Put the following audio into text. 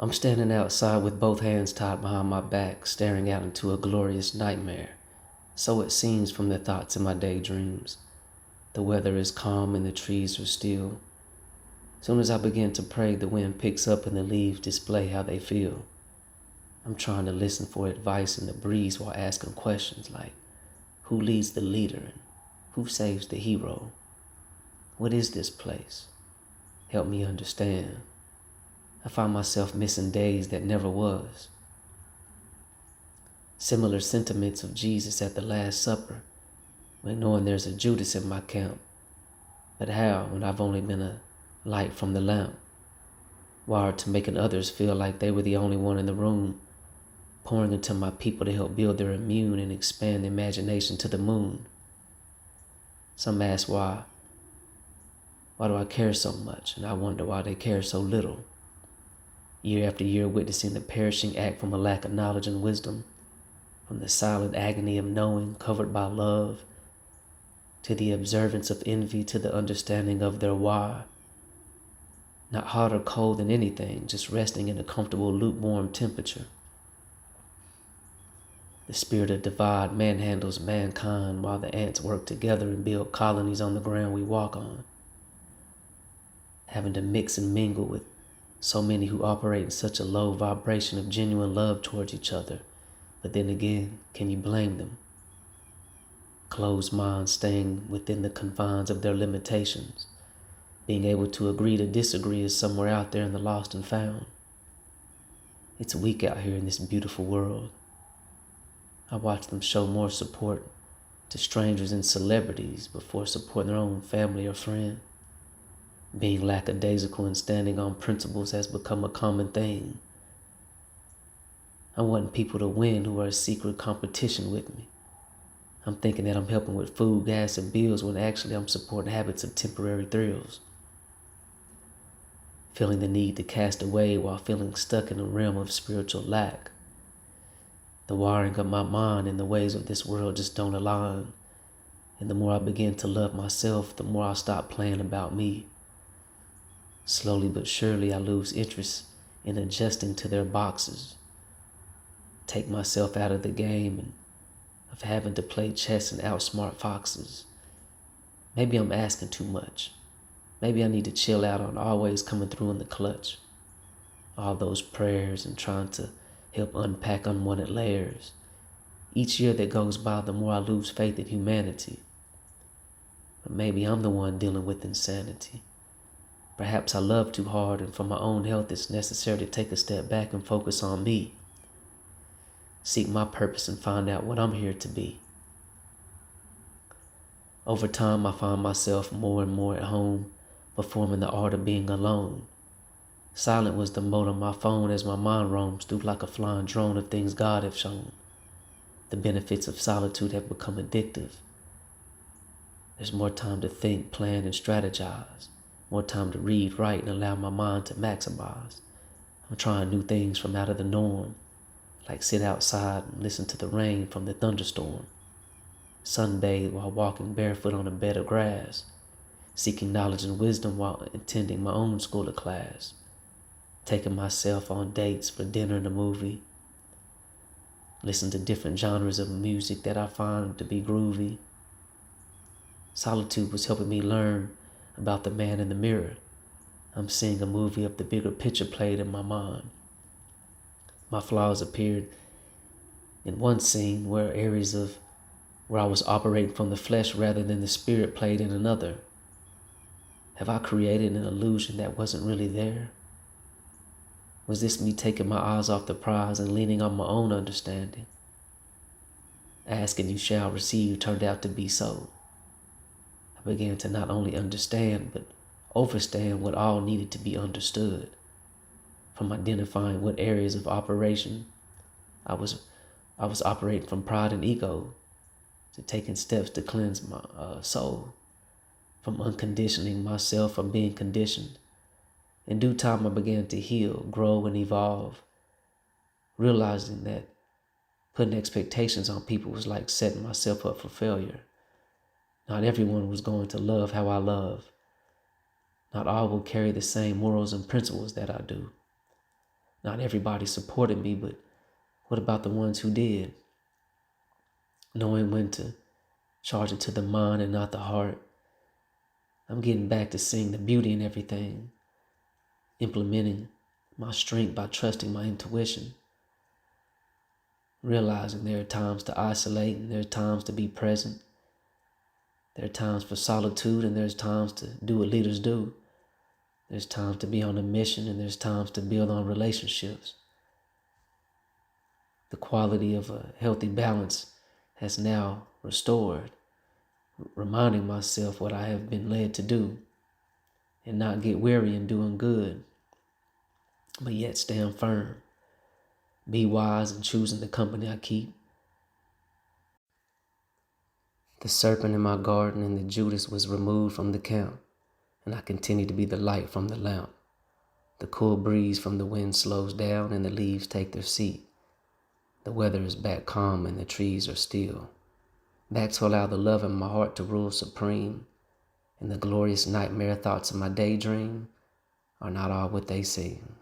I'm standing outside with both hands tied behind my back, staring out into a glorious nightmare. So it seems from the thoughts in my daydreams. The weather is calm and the trees are still. Soon as I begin to pray, the wind picks up and the leaves display how they feel. I'm trying to listen for advice in the breeze while asking questions like, who leads the leader and who saves the hero? What is this place? Help me understand. I find myself missing days that never was. Similar sentiments of Jesus at the Last Supper, when knowing there's a Judas in my camp. But how when I've only been a light from the lamp, wired to making others feel like they were the only one in the room, pouring into my people to help build their immune and expand imagination to the moon. Some ask why do I care so much? And I wonder why they care so little. Year after year witnessing the perishing act from a lack of knowledge and wisdom, from the silent agony of knowing covered by love, to the observance of envy, to the understanding of their why. Not hot or cold than anything, just resting in a comfortable lukewarm temperature. The spirit of divide manhandles mankind while the ants work together and build colonies on the ground we walk on. Having to mix and mingle with so many who operate in such a low vibration of genuine love towards each other. But then again, can you blame them? Closed minds staying within the confines of their limitations. Being able to agree to disagree is somewhere out there in the lost and found. It's weak out here in this beautiful world. I watch them show more support to strangers and celebrities before supporting their own family or friend. Being lackadaisical and standing on principles has become a common thing. I want people to win who are in secret competition with me. I'm thinking that I'm helping with food, gas, and bills when actually I'm supporting habits of temporary thrills. Feeling the need to cast away while feeling stuck in a realm of spiritual lack. The wiring of my mind and the ways of this world just don't align. And the more I begin to love myself, the more I stop playing about me. Slowly but surely I lose interest in adjusting to their boxes. Take myself out of the game and of having to play chess and outsmart foxes. Maybe I'm asking too much. Maybe I need to chill out on always coming through in the clutch. All those prayers and trying to help unpack unwanted layers. Each year that goes by, the more I lose faith in humanity. But maybe I'm the one dealing with insanity. Perhaps I love too hard, and for my own health it's necessary to take a step back and focus on me. Seek my purpose and find out what I'm here to be. Over time, I find myself more and more at home, performing the art of being alone. Silent was the mode on my phone as my mind roams through like a flying drone of things God have shown. The benefits of solitude have become addictive. There's more time to think, plan, and strategize. More time to read, write, and allow my mind to maximize. I'm trying new things from out of the norm, like sit outside and listen to the rain from the thunderstorm. Sunbathe while walking barefoot on a bed of grass, seeking knowledge and wisdom while attending my own school of class, taking myself on dates for dinner and a movie, listen to different genres of music that I find to be groovy. Solitude was helping me learn about the man in the mirror. I'm seeing a movie of the bigger picture played in my mind. My flaws appeared in one scene where areas of where I was operating from the flesh rather than the spirit played in another. Have I created an illusion that wasn't really there? Was this me taking my eyes off the prize and leaning on my own understanding? Ask and you shall receive turned out to be so. I began to not only understand, but overstand what all needed to be understood. From identifying what areas of operation I was operating from pride and ego, to taking steps to cleanse my soul, from unconditioning myself from being conditioned. In due time, I began to heal, grow, and evolve, realizing that putting expectations on people was like setting myself up for failure. Not everyone was going to love how I love. Not all will carry the same morals and principles that I do. Not everybody supported me, but what about the ones who did? Knowing when to charge it to the mind and not the heart. I'm getting back to seeing the beauty in everything, implementing my strength by trusting my intuition, realizing there are times to isolate and there are times to be present. There are times for solitude and there's times to do what leaders do. There's times to be on a mission and there's times to build on relationships. The quality of a healthy balance has now restored, reminding myself what I have been led to do and not get weary in doing good, but yet stand firm. Be wise in choosing the company I keep. The serpent in my garden and the Judas was removed from the camp, and I continue to be the light from the lamp. The cool breeze from the wind slows down and the leaves take their seat. The weather is back calm and the trees are still. Back to allow the love in my heart to rule supreme, and the glorious nightmare thoughts of my daydream are not all what they seem.